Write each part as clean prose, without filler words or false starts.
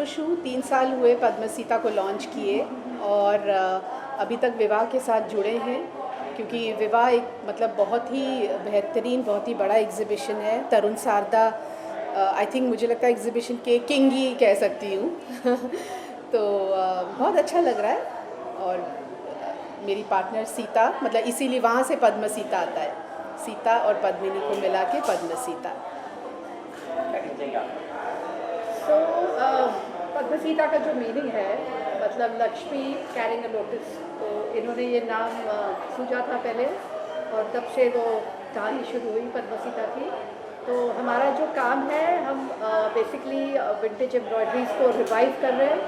खुश हूँ। 3 साल हुए पद्मसीता को लॉन्च किए और अभी तक विवाह के साथ जुड़े हैं, क्योंकि विवाह एक मतलब बहुत ही बेहतरीन, बहुत ही बड़ा एग्ज़िबिशन है। तरुण सारदा आई थिंक मुझे लगता है एग्ज़िबिशन के किंग ही कह सकती हूँ। तो बहुत अच्छा लग रहा है। और मेरी पार्टनर सीता, मतलब इसीलिए वहाँ से पद्मसीता आता है। सीता और पद्मिनी को मिला के पद्मसीता। तो पद्मसीता का जो मीनिंग है, मतलब लक्ष्मी कैरिंग अ लोटस, तो इन्होंने ये नाम सूझा था पहले और तब से वो कहानी शुरू हुई पद्मसीता की। तो हमारा जो काम है, हम बेसिकली विंटेज एम्ब्रॉयडरीज को रिवाइव कर रहे हैं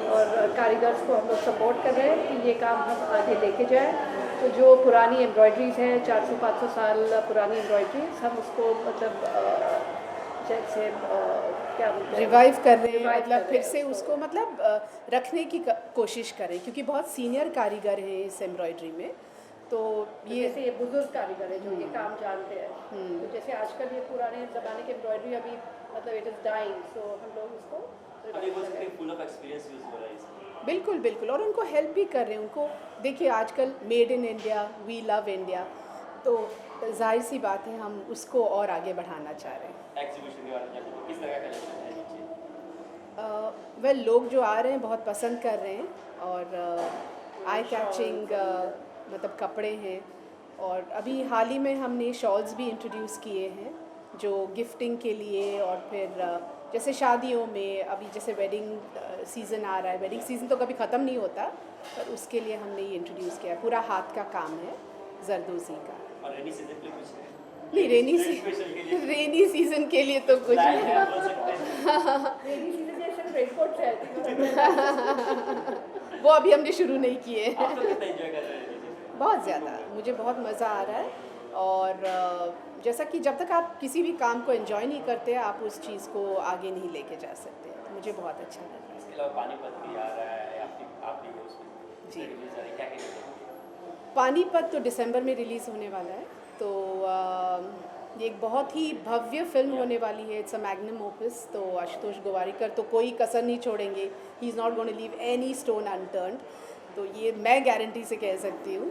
और कारीगर्स को हम लोग सपोर्ट कर रहे हैं कि ये काम हम आगे लेके जाएं। तो जो पुरानी एम्ब्रॉयडरीज हैं, 400-500 साल पुरानी एम्ब्रॉयडरीज, हम उसको मतलब जैसे क्या बोलते हैं, रिवाइव कर रहे हैं, मतलब फिर से उसको मतलब रखने की कोशिश करें, क्योंकि बहुत सीनियर कारीगर हैं इस एम्ब्रॉयडरी में। तो जैसे ये बुजुर्ग कारीगर है जो ये काम जानते हैं। तो जैसे आजकल ये पुराने ज़माने की एम्ब्रॉयडरी अभी मतलब इट इज़ डाइंग, सो हम लोग उसको फुल ऑफ एक्सपीरियंस यूज हो रहा है इसमें। बिल्कुल बिल्कुल, और उनको हेल्प भी कर रहे हैं। उनको देखिए, आजकल made in India, we love India, तो जाहिर सी बात है हम उसको और आगे बढ़ाना चाह रहे हैं। एग्जीबिशन के बारे में किस तरह का कलेक्शन है नीचे? वेल, लोग जो आ रहे हैं बहुत पसंद कर रहे हैं और आई कैचिंग मतलब कपड़े हैं। और अभी हाल ही में हमने शॉल्स भी इंट्रोड्यूस किए हैं जो गिफ्टिंग के लिए, और फिर जैसे शादियों में अभी जैसे वेडिंग सीज़न आ रहा है। वेडिंग सीज़न तो कभी ख़त्म नहीं होता, पर उसके लिए हमने ये इंट्रोड्यूस किया है। पूरा हाथ का काम है जरदोजी का। और रेनी सीजन के कुछ नहीं, रेनी सीज़न के लिए तो कुछ नहीं। रेनी सीजन जैसे रेनकोट है। वो अभी हमने शुरू नहीं किए। आप लोग कितना एंजॉय कर रहे हैं? बहुत ज़्यादा, मुझे बहुत मज़ा आ रहा है। और जैसा कि जब तक आप किसी भी काम को एंजॉय नहीं करते, आप उस चीज़ को आगे नहीं लेके जा सकते। तो मुझे बहुत अच्छा लग रहा है। इसके अलावा पानीपत भी आ रहा है, आप भी उसमें जी। रिलीज आ रही है, क्या कहना चाहिए? पानीपत तो दिसंबर में रिलीज़ होने वाला है। तो ये एक बहुत ही भव्य फिल्म होने वाली है। It's a magnum opus. तो आशुतोष गोवारिकर तो कोई कसर नहीं छोड़ेंगे। He is not going to leave any stone unturned. तो ये मैं गारंटी से कह सकती हूँ।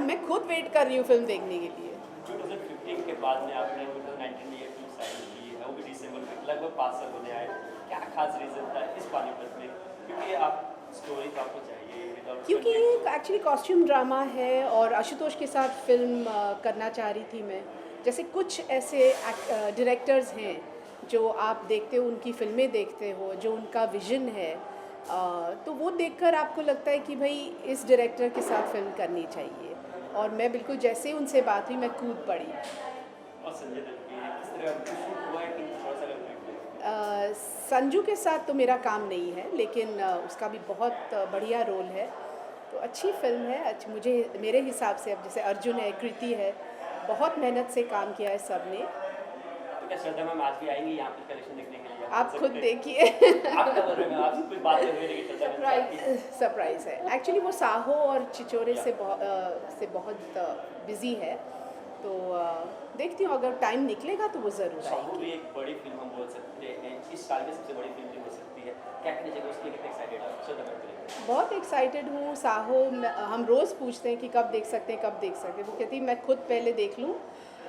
मैं खुद वेट कर रही हूँ फिल्म देखने के लिए। 2015 के बाद में आपने 2019 में ये फिल्म साइन की है, वो भी दिसंबर में, लगभग 5 साल होने आए। क्या खास रीज़न था इस पानीपत में? क्योंकि आप स्टोरी तो आपको चाहिए, क्योंकि एक्चुअली कॉस्ट्यूम ड्रामा है और आशुतोष के साथ फिल्म करना चाह रही थी मैं। जैसे कुछ ऐसे डायरेक्टर्स हैं जो आप देखते हो, उनकी फिल्में देखते हो, जो उनका विजन है, तो वो देखकर आपको लगता है कि भाई इस डायरेक्टर के साथ फिल्म करनी चाहिए। और मैं बिल्कुल जैसे ही उनसे बात हुई, मैं कूद पड़ी। और संजय दत्त की किस तरह शूट हुआ है कि थोड़ा सा अगर संजू के साथ तो मेरा काम नहीं है, लेकिन उसका भी बहुत बढ़िया रोल है। तो अच्छी फिल्म है। मुझे मेरे हिसाब से, अब जैसे अर्जुन है, कृति है, बहुत मेहनत से काम किया है सब ने। तो क्या श्रद्धा मैम आज भी आएंगी यहाँ पे कलेक्शन देखने के लिए? आप खुद देखिए। आप क्या बोल रहे हैं? आपसे कुछ बात हुई नहीं कि श्रद्धा मैम सरप्राइज है। एक्चुअली वो साहो और चिचोरे से बहुत बिजी है। तो देखती हूँ, अगर टाइम निकलेगा तो वो ज़रूर साहो आएगी। भी एक बड़ी फिल्म हम बोल सकते हैं, इस साल की सबसे बड़ी फिल्म भी हो सकती है। क्या कहना चाहिए उसके लिए? कितने एक्साइटेड आप श्रद्धा मैम के लिए? बहुत एक्साइटेड हूँ। साहो हम रोज़ पूछते हैं कि कब देख सकते हैं, कब देख सकते हैं। वो कहती है मैं खुद पहले देख लूँ।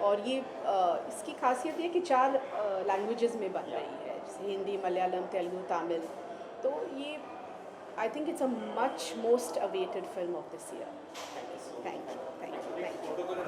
और ये इसकी खासियत ये है कि 4 लैंग्वेजेस में बन रही है, जैसे हिंदी, मलयालम, तेलुगु, तमिल। तो ये I think it's a much most awaited film of this year. Thank you.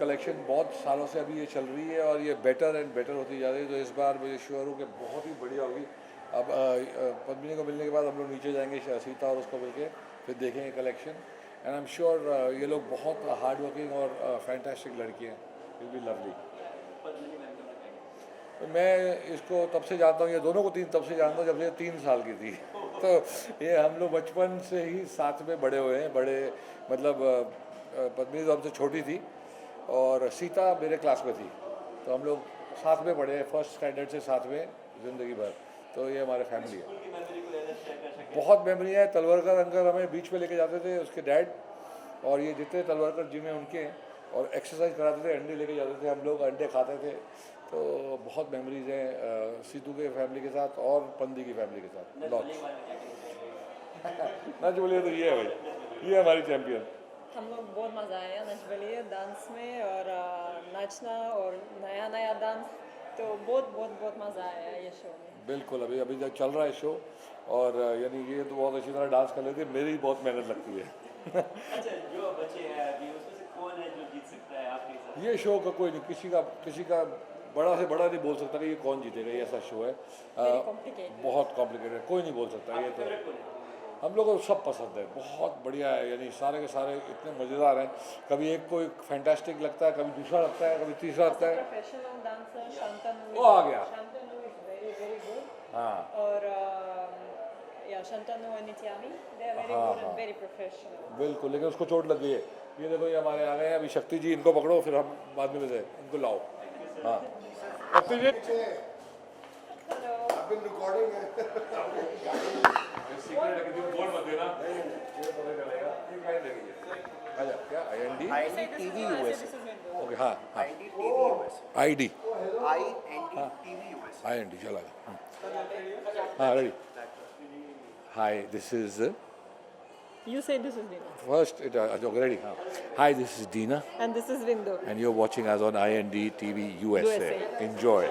Collection बहुत सालों से अभी ये चल रही है और ये बेटर एंड बेटर होती जा रही है, तो इस बार मुझे श्योर हूँ कि बहुत ही बढ़िया होगी। अब पद्मिनी को मिलने के बाद हम लोग नीचे जाएंगे सीता और उसको मिल के फिर देखेंगे collection, and I am sure ये लोग बहुत हार्ड वर्किंग और फैंटास्टिक लड़की हैं, विल बी लवली। मैं इसको तब से जानता हूँ, ये दोनों को तब से जानता हूँ जब ये 3 साल की थी। तो ये हम लोग बचपन से ही साथ में बड़े हुए हैं, बड़े मतलब पद्मिनी तो हमसे छोटी थी और सीता मेरे क्लास में थी, तो हम लोग साथ में पढ़े हैं, फर्स्ट स्टैंडर्ड से साथ में ज़िंदगी भर। तो ये हमारे फैमिली है। बहुत मेमोरी है। तलवारकर अंकल हमें बीच पे लेके जाते थे, उसके डैड, और ये जितने तलवारकर जिम में उनके हैं, और एक्सरसाइज कराते थे, अंडे लेके जाते थे, हम लोग अंडे खाते थे। तो बहुत मेमोरीज हैं सीतू के फैमिली के साथ और पंदी की फैमिली के साथ। लॉट्स नच बोलिए तो ये है भाई, ये है हमारी चैम्पियन। हम लोग बहुत मज़ा आया नच बलिए डांस में, और नाचना और नया नया डांस, तो बहुत मज़ा आया ये शो में। बिल्कुल, अभी जब चल रहा है शो, और यानी ये तो बहुत अच्छी तरह डांस कर लेती है, मेरी बहुत मेहनत लगती है। अच्छा, जो बच्चे हैं अभी उसमें से कौन है जो जीत सकता है आपके हिसाब से? ये शो का कोई नहीं, किसी का बड़ा से बड़ा नहीं बोल सकता कि ये कौन जीतेगा, ये ऐसा शो है। बहुत कॉम्प्लिकेटेड, कोई नहीं बोल सकता। ये तो हम लोगों को सब पसंद है, बहुत बढ़िया है, यानी सारे के सारे इतने मज़ेदार हैं। कभी एक को एक फैंटास्टिक लगता है, कभी दूसरा लगता है, कभी तीसरा लगता है। प्रोफेशनल डांसर शांतनु, वो आ गया। Shantanu is very good. हाँ, और या शांतनु और Nityami, they are very good and very professional. बिल्कुल, लेकिन उसको चोट लग गई है। ये देखो, ये हमारे आ गए हैं अभी। शक्ति जी, इनको पकड़ो, फिर हम बाद में मिलते हैं, इनको लाओ। हाँ शक्ति जी, सीक्रेट है कि तुम बोल मत देना, ये पता चलेगा। ये क्या लगेगा? आजा, क्या IND? IND TV US. Okay, हाँ हाँ, IND TV US. ID IND TV US. IND चला गया। हाँ, ready. Hi, this is You say this is Dina. First ready? हाँ, hi, this is Dina And this is Vindo. and you're watching us on IND TV USA. Enjoy.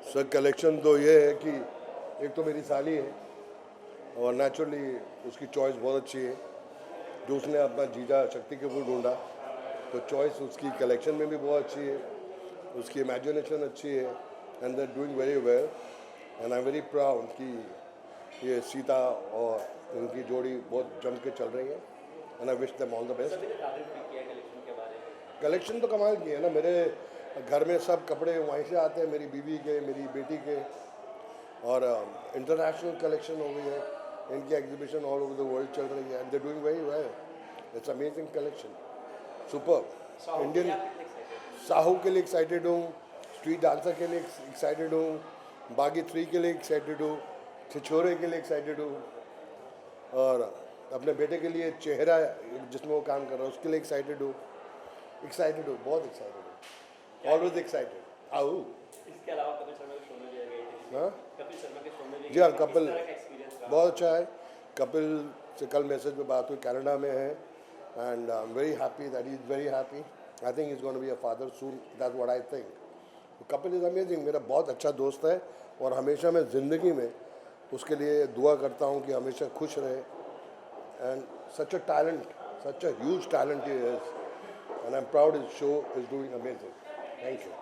Sir, collection तो ये है कि एक तो मेरी साली है और नेचुरली उसकी चॉइस बहुत अच्छी है। जो उसने अपना जीजा शक्ति के ऊपर ढूंढा, तो चॉइस उसकी कलेक्शन में भी बहुत अच्छी है, उसकी इमेजिनेशन अच्छी है, and they doing very well, and I am very proud कि ये सीता और उनकी जोड़ी बहुत जम के चल रही है, and I wish them all the best. Collection तो कमाल की है ना, मेरे घर में सब कपड़े वहीं से आते हैं, मेरी बीवी के, मेरी बेटी के, और इंटरनेशनल कलेक्शन हो गई है। इनकी exhibition all over the world चल रही है, and they doing very well. It's amazing collection, super. Indian Sahu के लिए एक्साइटेड हूँ, स्ट्रीट डांसर के लिए एक्साइटेड हूँ, बागी 3 के लिए एक्साइटेड हूँ, छिछोरे के लिए एक्साइटेड हूँ, और अपने बेटे के लिए चेहरा जिसमें वो काम कर रहा है उसके लिए एक्साइटेड हूँ। बहुत एक्साइटेड हूँ, ऑलवेज एक्साइटेड। आओ। इसके अलावा कपिल शर्मा के शो में भी गए थे। हाँ कपिल शर्मा के शो में भी जी हाँ, किस कपिल तरह का एक्सपीरियंस रहा? बहुत अच्छा है। कपिल से कल मैसेज पे बात हुई, कनाडा में है, and I am very happy that he is very happy. I think is going to be a father soon, that's what I think. Kapil is amazing, मेरा बहुत अच्छा दोस्त है, और हमेशा मैं ज़िंदगी में उसके लिए दुआ करता हूँ कि हमेशा खुश रहे, and such a talent, such a huge talent he is, and I am proud his show is doing amazing. Thank you.